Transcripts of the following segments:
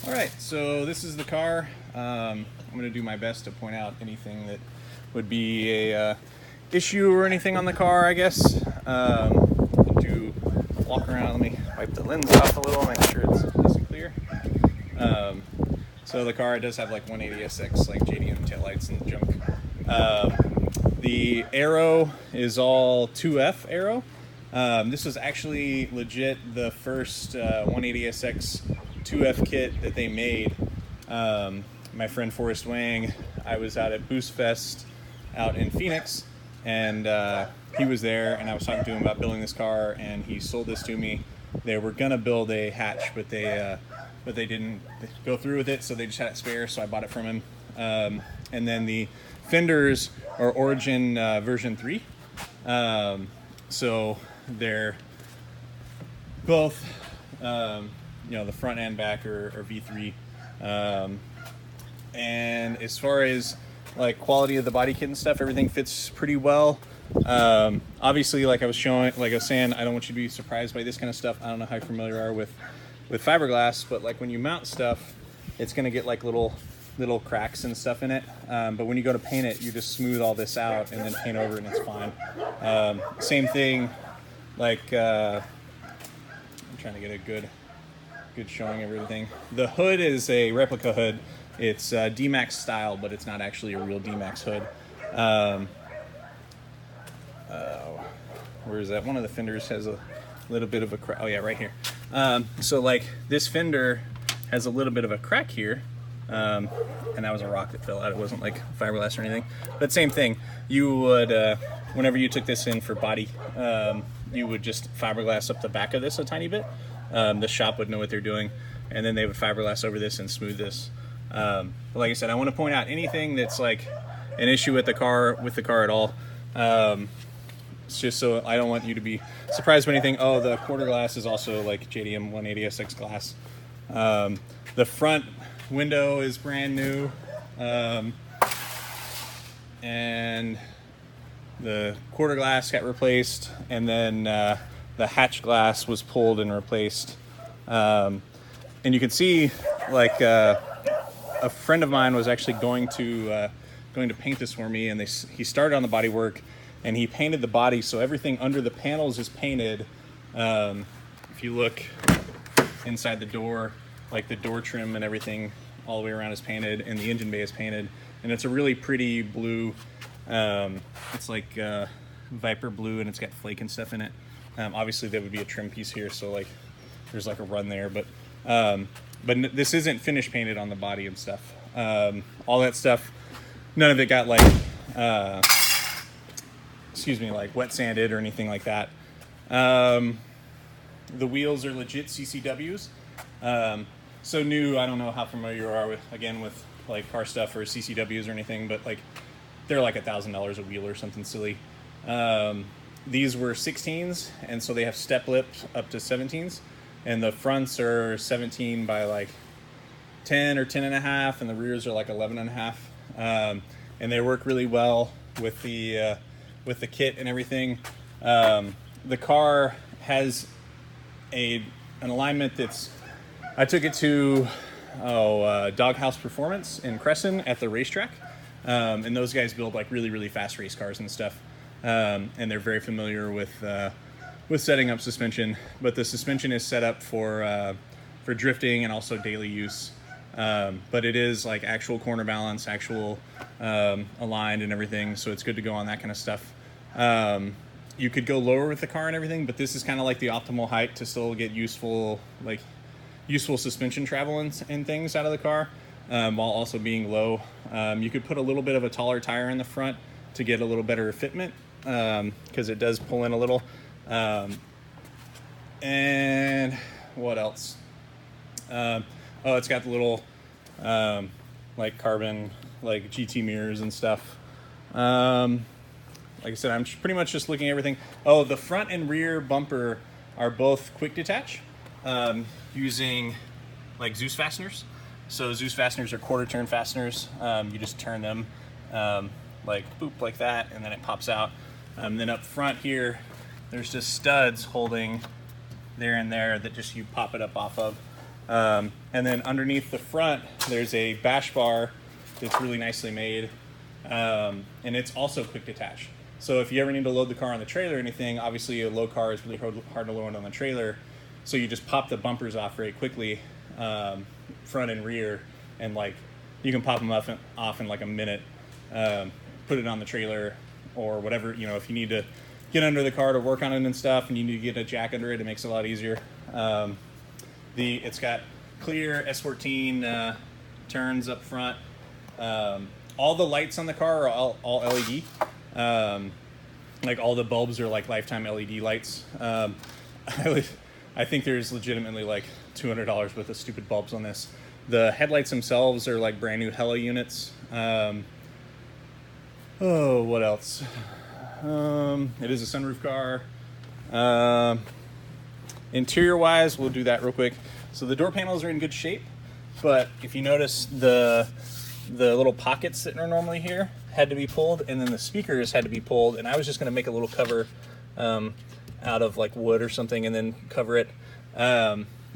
All right, so this is the car. I'm going to do my best to point out anything that would be a issue or anything on the car, I guess. Do walk around. Let me wipe the lens off a little, make sure it's nice and clear. So the car does have like 180 SX, like JDM taillights and junk. The aero is all 2F aero. This was actually legit the first 180 SX 2F kit that they made. My friend Forrest Wang, I was out at Boost Fest out in Phoenix, and he was there, and I was talking to him about building this car, and he sold this to me. They were gonna build a hatch, but they didn't go through with it, so they just had it spare, so I bought it from him. And then the fenders are Origin version 3. So they're both, the front and back are V3. And as far as like quality of the body kit and stuff, everything fits pretty well. Obviously, like I was saying, I don't want you to be surprised by this kind of stuff. I don't know how familiar you are with fiberglass, but like when you mount stuff, it's gonna get like little cracks and stuff in it. But when you go to paint it, you just smooth all this out and then paint over it and it's fine. Same thing, like I'm trying to get a good showing of everything. The hood is a replica hood. It's D-Max style, but it's not actually a real D-Max hood. Where is that? One of the fenders has a little bit of a crack. Oh yeah, right here. So like this fender has a little bit of a crack here. And that was a rock that fell out. It wasn't like fiberglass or anything. But same thing. You would, whenever you took this in for body, you would just fiberglass up the back of this a tiny bit. The shop would know what they're doing, and then they would fiberglass over this and smooth this. But like I said, I want to point out anything that's like an issue with the car at all. It's just so I don't want you to be surprised by anything. Oh, the quarter glass is also like JDM 180 SX glass. The front window is brand new, and the quarter glass got replaced, and then the hatch glass was pulled and replaced. And you can see like a friend of mine was actually going to paint this for me, and he started on the body work and he painted the body, so everything under the panels is painted. If you look inside the door, like the door trim and everything all the way around is painted, and the engine bay is painted, and it's a really pretty blue. It's like Viper blue, and it's got flake and stuff in it. Obviously there would be a trim piece here, so like there's like a run there, but this isn't finish painted on the body and stuff. All that stuff, none of it got like like wet sanded or anything like that. The wheels are legit CCWs. So new, I don't know how familiar you are with like car stuff or CCWs or anything, but like they're like $1,000 a wheel or something silly. These were 16s, and so they have step lips up to 17s, and the fronts are 17 by like 10 or 10 and a half, and the rears are like 11 and a half. And they work really well with the kit and everything. The car has an alignment that's, I took it to Doghouse Performance in Crescent at the racetrack, and those guys build like really fast race cars and stuff, and they're very familiar with setting up suspension. But the suspension is set up for drifting and also daily use. But it is like actual corner balance, actual aligned and everything, so it's good to go on that kind of stuff. You could go lower with the car and everything, but this is kind of like the optimal height to still get useful suspension travel and things out of the car, while also being low. You could put a little bit of a taller tire in the front to get a little better fitment, because it does pull in a little. And what else? It's got the little like carbon like GT mirrors and stuff. Like I said, I'm pretty much just looking at everything. Oh, the front and rear bumper are both quick detach, using like Zeus fasteners. So Zeus fasteners are quarter turn fasteners. You just turn them like boop like that, and then it pops out. Then up front here, there's just studs holding there and there that just you pop it up off of. And then underneath the front, there's a bash bar that's really nicely made, and it's also quick detach. So if you ever need to load the car on the trailer or anything, obviously a low car is really hard to load on the trailer. So you just pop the bumpers off very quickly, front and rear, and like you can pop them off in like a minute, put it on the trailer or whatever, you know, if you need to get under the car to work on it and stuff and you need to get a jack under it, it makes it a lot easier. It's got clear S13 turns up front. All the lights on the car are all LED. Like all the bulbs are like lifetime LED lights. I think there's legitimately like $200 worth of stupid bulbs on this. The headlights themselves are like brand new Hella units. Oh, what else? It is a sunroof car. Interior wise, we'll do that real quick. So the door panels are in good shape, but if you notice the little pockets that are normally here had to be pulled, and then the speakers had to be pulled, and I was just going to make a little cover out of like wood or something and then cover it,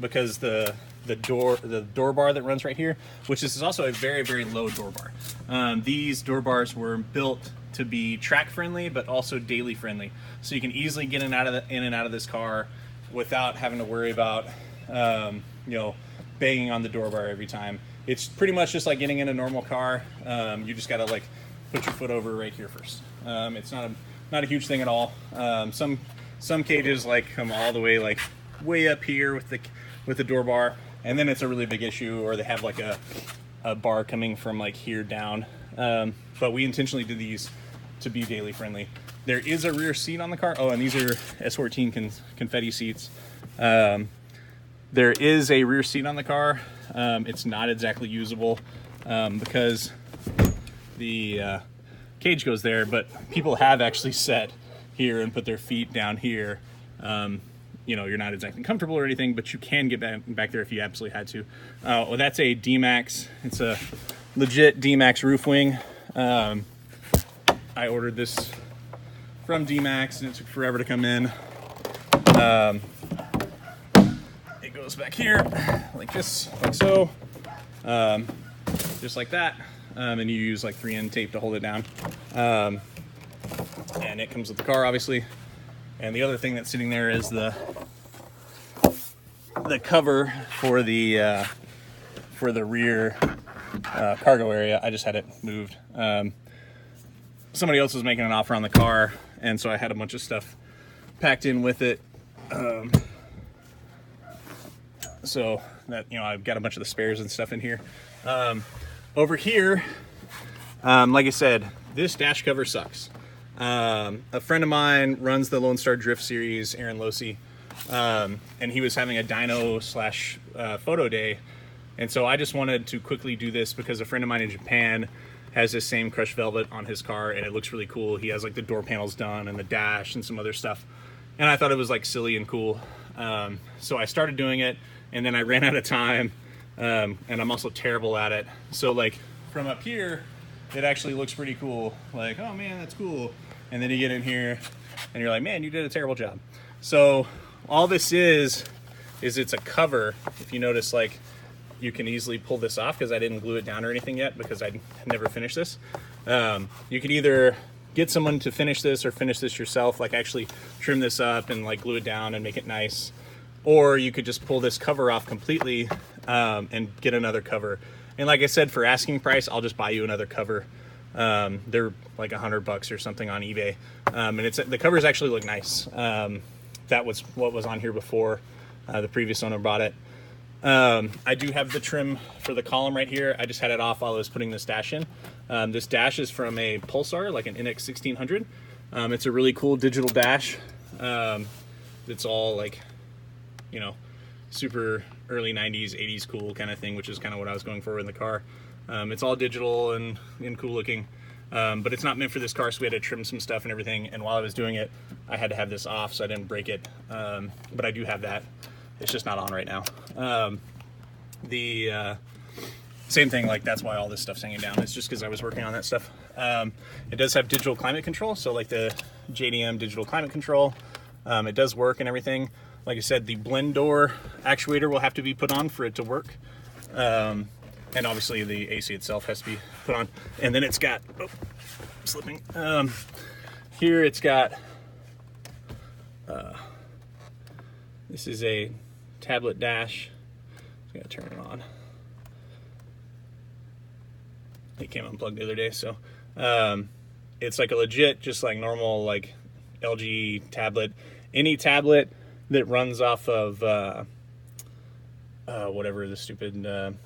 because the door bar that runs right here, which is also a very, very low door bar. These door bars were built to be track friendly but also daily friendly, so you can easily get in and out of this car without having to worry about banging on the door bar every time. It's pretty much just like getting in a normal car. You just gotta like put your foot over right here first. It's not a huge thing at all. Some cages like come all the way like way up here with the door bar, and then it's a really big issue, or they have like a bar coming from like here down. But we intentionally did these to be daily friendly. There is a rear seat on the car. Oh, and these are S14 confetti seats. There is a rear seat on the car. It's not exactly usable because the cage goes there, but people have actually sat here and put their feet down here. You're not exactly comfortable or anything, but you can get back there if you absolutely had to. Well, that's a D-Max. It's a legit D-Max roof wing. I ordered this from D-Max and it took forever to come in. It goes back here like this, like so, just like that, and you use like 3N tape to hold it down, and it comes with the car obviously. And the other thing that's sitting there is the cover for the rear cargo area. I just had it moved. Somebody else was making an offer on the car, and so I had a bunch of stuff packed in with it. So that, I've got a bunch of the spares and stuff in here. Over here, like I said, this dash cover sucks. A friend of mine runs the Lone Star Drift series, Aaron Losey, and he was having a dyno / photo day. And so I just wanted to quickly do this because a friend of mine in Japan has this same crushed velvet on his car, and it looks really cool. He has like the door panels done and the dash and some other stuff. And I thought it was like silly and cool. So I started doing it, and then I ran out of time, and I'm also terrible at it. So like from up here, it actually looks pretty cool. Like, oh man, that's cool. And then you get in here and you're like, man, you did a terrible job. So all this is it's a cover. If you notice, like, you can easily pull this off because I didn't glue it down or anything yet because I never finished this. You can either get someone to finish this or finish this yourself, like actually trim this up and like glue it down and make it nice. Or you could just pull this cover off completely and get another cover. And like I said, for asking price, I'll just buy you another cover. They're like $100 or something on eBay. And the covers actually look nice. That was what was on here before the previous owner bought it. I do have the trim for the column right here. I just had it off while I was putting this dash in. This dash is from a Pulsar, like an NX 1600. It's a really cool digital dash. It's all like, super early 90s, 80s cool kind of thing, which is kind of what I was going for in the car. It's all digital and cool looking, but it's not meant for this car, so we had to trim some stuff and everything. And while I was doing it, I had to have this off so I didn't break it. But I do have that. It's just not on right now. Same thing, like that's why all this stuff's hanging down. It's just because I was working on that stuff. It does have digital climate control, so like the JDM digital climate control. It does work and everything. like I said, the blend door actuator will have to be put on for it to work. And obviously the AC itself has to be put on. And then it's got, oh, slipping. Here it's got, this is a tablet dash. Just gotta turn it on. It came unplugged the other day, so it's like a legit, just like normal, like LG tablet. Any tablet that runs off of whatever the stupid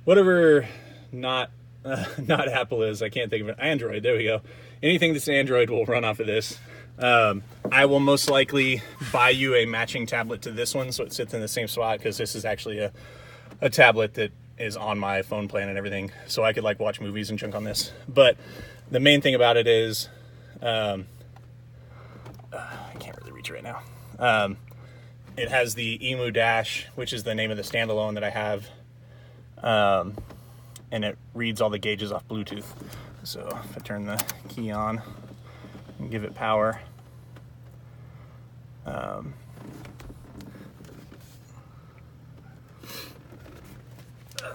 whatever not Apple is, I can't think of it. Android, there we go. Anything that's Android will run off of this. I will most likely buy you a matching tablet to this one so it sits in the same spot, because this is actually a tablet that is on my phone plan and everything, so I could like watch movies and junk on this. But the main thing about it is I can't really reach it right now. It has the EMU Dash, which is the name of the standalone that I have, and it reads all the gauges off Bluetooth. So if I turn the key on and give it power,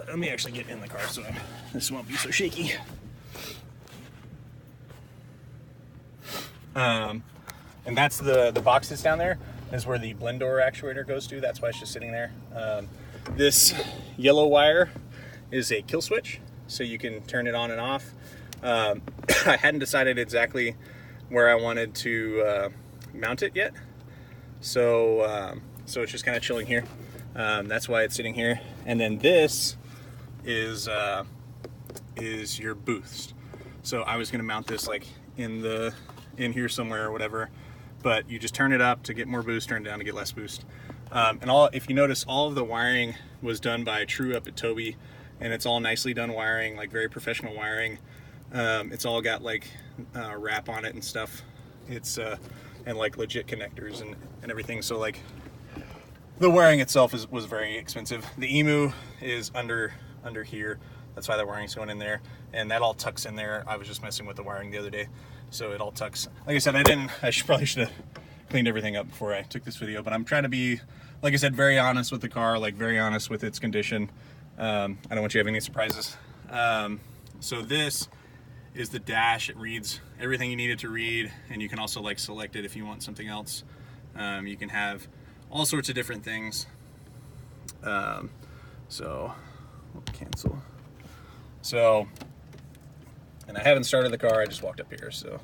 let me actually get in the car so this won't be so shaky. And that's the box that's down there is where the blend door actuator goes to. That's why it's just sitting there. This yellow wire is a kill switch, so you can turn it on and off. I hadn't decided exactly where I wanted to mount it yet, so it's just kind of chilling here. That's why it's sitting here. And then this is your boost. So I was going to mount this like in here somewhere or whatever, but you just turn it up to get more boost, turn it down to get less boost. And if you notice, all of the wiring was done by True up at Toby, and it's all nicely done wiring, like very professional wiring. It's all got like wrap on it and stuff. It's and like legit connectors and everything. So like the wiring itself was very expensive. The EMU is under here. That's why the wiring's going in there, and that all tucks in there. I was just messing with the wiring the other day, so it all tucks. Like I said, I probably should have cleaned everything up before I took this video, but I'm trying to be, like I said, very honest with the car, like very honest with its condition. I don't want you to have any surprises. So this is the dash. It reads everything you need it to read, and you can also like select it if you want something else. You can have all sorts of different things. So we'll cancel. So, and I haven't started the car, I just walked up here, so.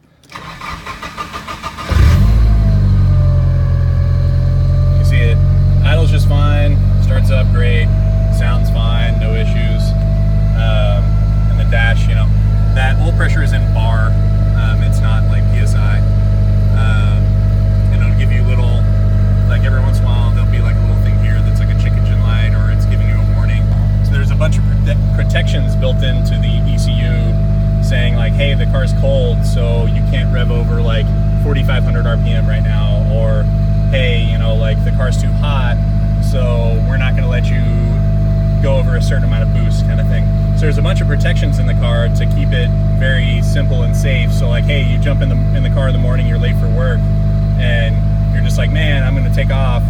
You see it idles just fine, starts up great, sounds fine, no issues. And the dash, you know, that oil pressure is in bar, it's not like PSI. And it'll give you little, like every once in a while, there'll be like a little thing here that's like a check engine light, or it's giving you a warning. So there's a bunch of protections built into the ECU saying like, hey, the car's cold, so you can't rev over like 4,500 RPM right now, or hey, you know, like the car's too hot, so we're not going to let you go over a certain amount of boost, kind of thing. So there's a bunch of protections in the car to keep it very simple and safe. So like, hey, you jump in the car in the morning, you're late for work, and you're just like, man, I'm going to take off.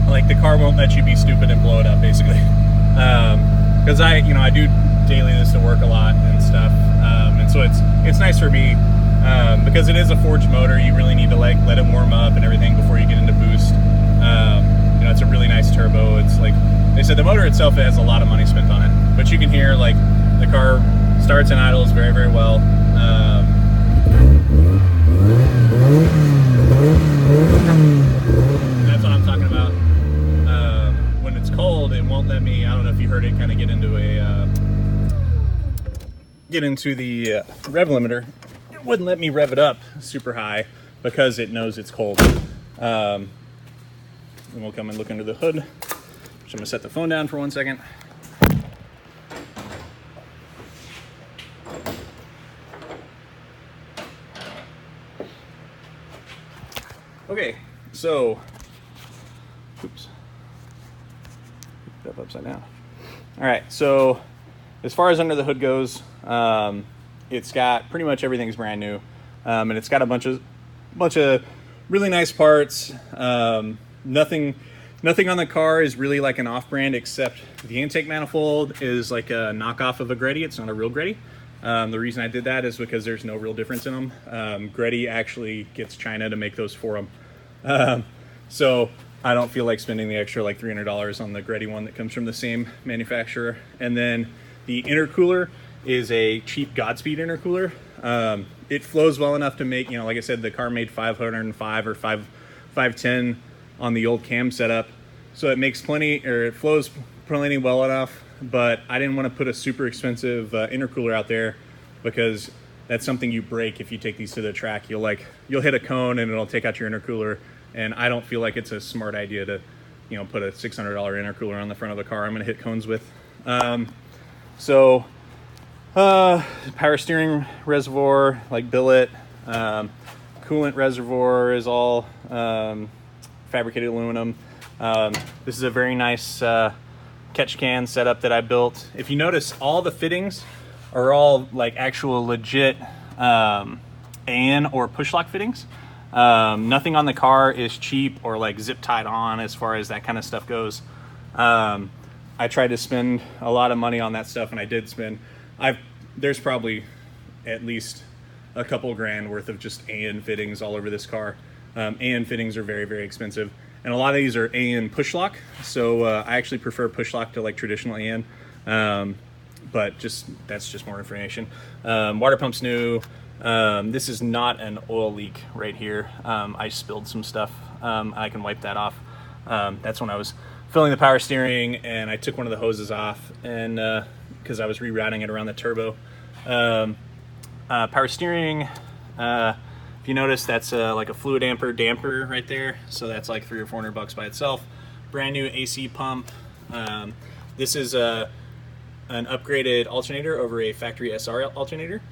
Like the car won't let you be stupid and blow it up, basically. Because I do daily this to work a lot and stuff, and so it's nice for me because it is a forged motor. You really need to like let it warm up and everything before you get into boost. You know, it's a really nice turbo. It's like they said, the motor itself has a lot of money spent on it, but you can hear like the car starts and idles very, very well. That's what I'm talking about. When it's cold, it won't let me. I don't know if you heard it kind of get into the rev limiter. It wouldn't let me rev it up super high because it knows it's cold. And we'll come and look under the hood. So I'm gonna set the phone down for 1 second. Okay, so, oops, put it up upside down. All right, so as far as under the hood goes, it's got pretty much everything's brand new, and it's got a bunch of really nice parts. Nothing on the car is really like an off-brand, except the intake manifold is like a knockoff of a Greddy. It's not a real Greddy. The reason I did that is because there's no real difference in them. Greddy actually gets China to make those for them. So I don't feel like spending the extra like $300 on the Greddy one that comes from the same manufacturer. And then the intercooler is a cheap Godspeed intercooler. It flows well enough to make, like I said, the car made 505 or 510 on the old cam setup. So it makes plenty, or it flows plenty well enough, but I didn't want to put a super expensive intercooler out there, because that's something you break if you take these to the track. You'll hit a cone and it'll take out your intercooler, and I don't feel like it's a smart idea to put a $600 intercooler on the front of the car I'm going to hit cones with. Power steering reservoir, like billet. Coolant reservoir is all fabricated aluminum. This is a very nice catch can setup that I built. If you notice, all the fittings are all like actual legit AN or push lock fittings. Nothing on the car is cheap or like zip tied on as far as that kind of stuff goes. I tried to spend a lot of money on that stuff, and I did spend. There's probably at least a couple grand worth of just AN fittings all over this car. AN fittings are very, very expensive, and a lot of these are AN push lock. So I actually prefer push lock to like traditional AN, but that's just more information. Water pump's new. This is not an oil leak right here. I spilled some stuff. I can wipe that off. That's when I was filling the power steering, and I took one of the hoses off, and because I was rerouting it around the turbo. Power steering, if you notice, that's like a fluid damper right there, so that's like $300 or $400 by itself. Brand new AC pump. This is an upgraded alternator over a factory SR alternator.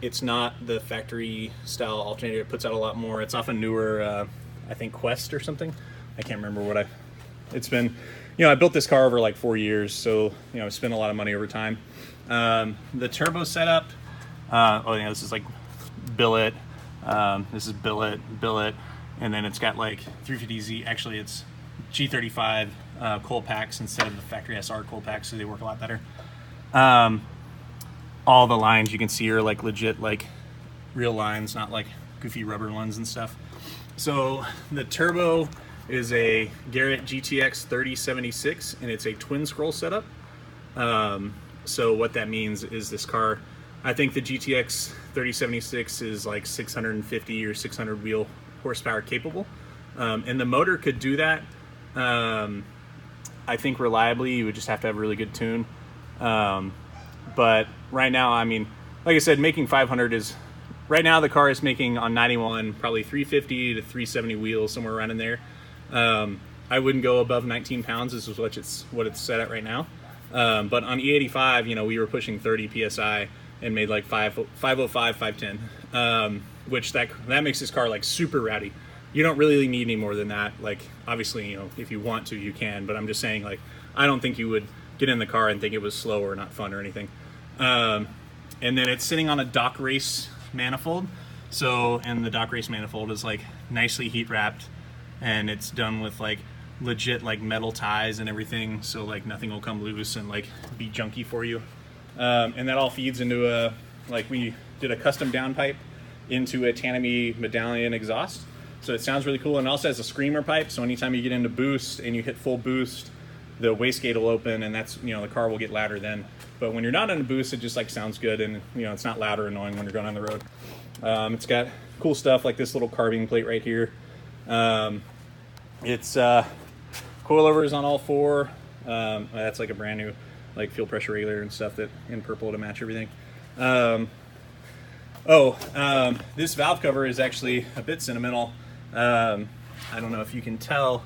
It's not the factory style alternator. It puts out a lot more. It's off a newer, I think Quest or something. I can't remember what it's been. I built this car over like 4 years, so I spent a lot of money over time. The turbo setup, this is like billet. This is billet, and then it's got like 350Z. Actually, it's G35 cold packs instead of the factory SR cold packs, so they work a lot better. All the lines you can see are like legit, like real lines, not like goofy rubber ones and stuff. So the turbo is a Garrett GTX 3076, and it's a twin scroll setup. So what that means is this car, I think the GTX 3076 is like 650 or 600 wheel horsepower capable, and the motor could do that. I think reliably. You would just have to have a really good tune. But right now, I mean, like I said, making 500 is, right now the car is making on 91 probably 350 to 370 wheels, somewhere around in there. I wouldn't go above 19 pounds. This is what it's set at right now. But on E85, we were pushing 30 PSI and made like 505, 510, which that makes this car like super rowdy. You don't really need any more than that. Like, obviously, if you want to, you can, but I'm just saying, like, I don't think you would get in the car and think it was slow or not fun or anything. And then it's sitting on a Dock Race manifold. So, and the Dock Race manifold is like nicely heat wrapped, and it's done with like legit like metal ties and everything, so like nothing will come loose and like be junky for you. And that all feeds into we did a custom downpipe into a Tanami medallion exhaust, so it sounds really cool. And it also has a screamer pipe, so anytime you get into boost and you hit full boost, the wastegate will open, and that's, the car will get louder then. But when you're not in a boost, it just like sounds good, and it's not loud or annoying when you're going on the road. It's got cool stuff like this little carving plate right here. It's coilovers on all four. That's like a brand new like fuel pressure regulator and stuff that in purple to match everything. This valve cover is actually a bit sentimental. I don't know if you can tell,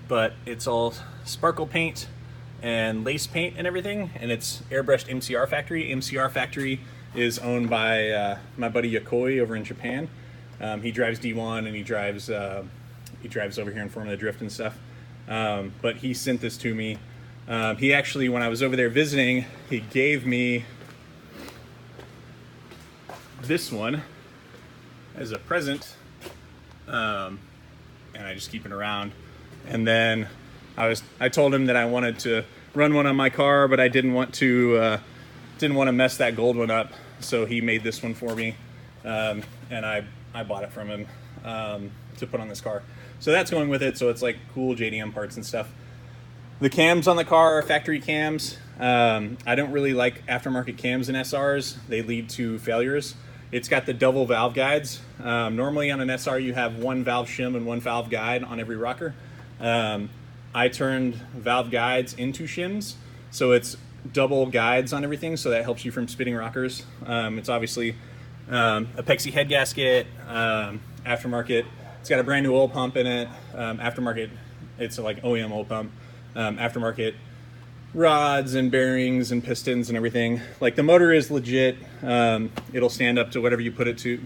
but it's all sparkle paint and lace paint and everything, and it's airbrushed MCR Factory. MCR Factory is owned by my buddy Yokoi over in Japan. He drives D1, and he drives over here in Formula Drift and stuff. But he sent this to me. He actually, when I was over there visiting, he gave me this one as a present. and I just keep it around. And then I told him that I wanted to run one on my car, but I didn't want to mess that gold one up. So he made this one for me, and I bought it from him to put on this car. So that's going with it. So it's like cool JDM parts and stuff. The cams on the car are factory cams. I don't really like aftermarket cams in SRs. They lead to failures. It's got the double valve guides. Normally on an SR you have one valve shim and one valve guide on every rocker. I turned valve guides into shims, so it's double guides on everything, so that helps you from spitting rockers. It's obviously a Pexi head gasket, aftermarket. It's got a brand new oil pump in it. Aftermarket, it's like OEM oil pump. Aftermarket rods and bearings and pistons and everything. Like the motor is legit. It'll stand up to whatever you put it to,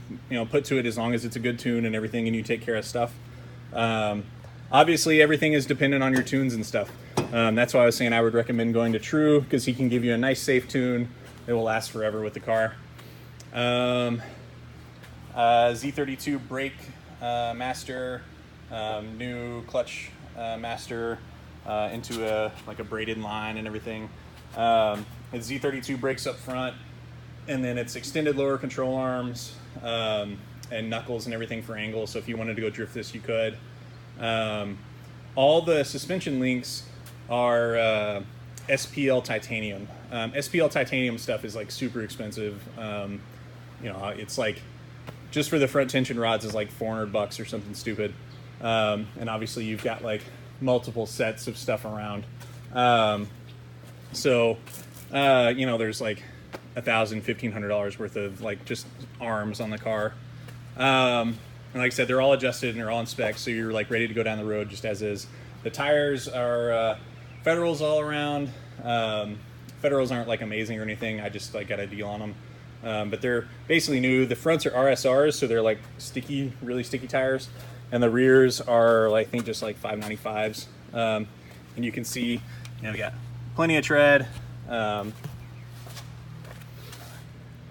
put to it, as long as it's a good tune and everything and you take care of stuff. Obviously everything is dependent on your tunes and stuff. That's why I was saying I would recommend going to True, because he can give you a nice safe tune. It will last forever with the car. Z32 brake master, new clutch master, into a braided line and everything. It's Z32 brakes up front, and then it's extended lower control arms, and knuckles and everything for angle. So if you wanted to go drift this, you could. All the suspension links are SPL titanium. SPL titanium stuff is like super expensive. It's like, just for the front tension rods is like $400 or something stupid. And obviously you've got like multiple sets of stuff around. There's like $1,000, $1,500 worth of like just arms on the car. And like I said, they're all adjusted and they're all in spec, so you're like ready to go down the road just as is. The tires are Federals all around. Federals aren't like amazing or anything. I just like got a deal on them. But they're basically new. The fronts are RSRs, so they're like sticky, really sticky tires. And the rears are, I think, just like 595s. And you can see, we got plenty of tread.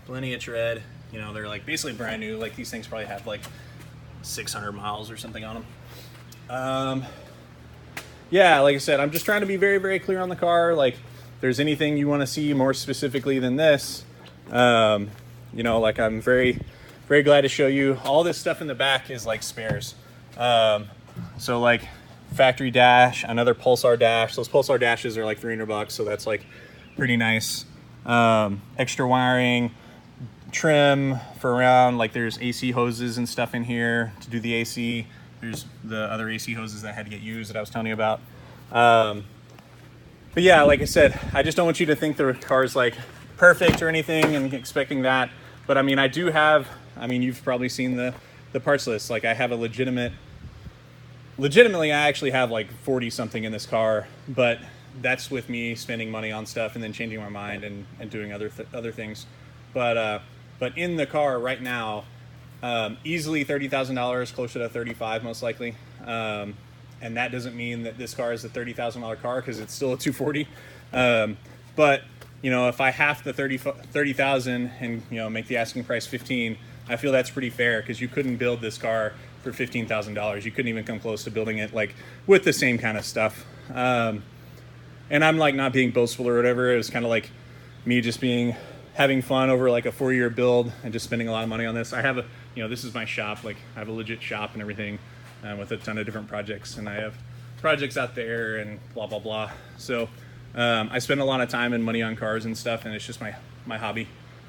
Plenty of tread. They're like basically brand new. Like these things probably have like 600 miles or something on them. Yeah, like I said, I'm just trying to be very, very clear on the car. Like, if there's anything you want to see more specifically than this, I'm very, very glad to show you. All this stuff in the back is like spares. So like factory dash, another Pulsar dash. Those Pulsar dashes are like $300, so that's like pretty nice. Extra wiring, trim for around, like there's AC hoses and stuff in here to do the AC. There's the other AC hoses that had to get used that I was telling you about. But yeah, like I said, I just don't want you to think the car's like perfect or anything and expecting that. But I mean, you've probably seen the parts list. Like I have a legitimately, I actually have like 40 something in this car, but that's with me spending money on stuff and then changing my mind and doing other things. But in the car right now, easily $30,000, closer to 35 most likely. And that doesn't mean that this car is a $30,000 car, because it's still a 240. But if I half the 30,000 and make the asking price 15, I feel that's pretty fair, because you couldn't build this car for $15,000. You couldn't even come close to building it like with the same kind of stuff. And I'm like not being boastful or whatever. It was kind of like me just having fun over like a 4-year build and just spending a lot of money on this. I have this is my shop. Like I have a legit shop and everything, with a ton of different projects, and I have projects out there and blah, blah, blah. So I spend a lot of time and money on cars and stuff, and it's just my hobby.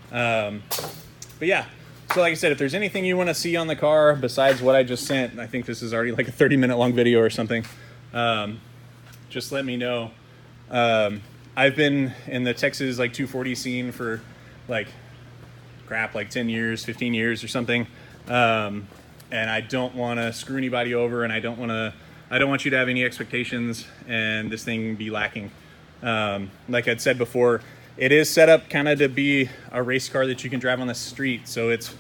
But yeah, so like I said, if there's anything you want to see on the car besides what I just sent, I think this is already like a 30-minute long video or something, just let me know. I've been in the Texas like 240 scene for like 10 years, 15 years or something. And I don't want to screw anybody over, and I don't want you to have any expectations and this thing be lacking. Like I'd said before, it is set up kind of to be a race car that you can drive on the street. So it's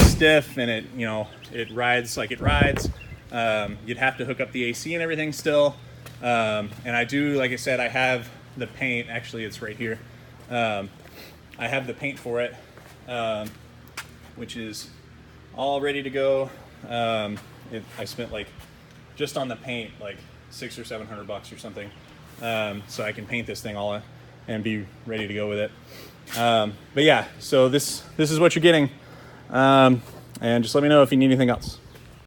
stiff, and it rides like it rides. You'd have to hook up the AC and everything still. And I do, like I said, I have the paint. Actually, it's right here. I have the paint for it, which is all ready to go. I spent like just on the paint like $600 or $700 or something, so I can paint this thing all and be ready to go with it. But yeah, so this is what you're getting, and just let me know if you need anything else.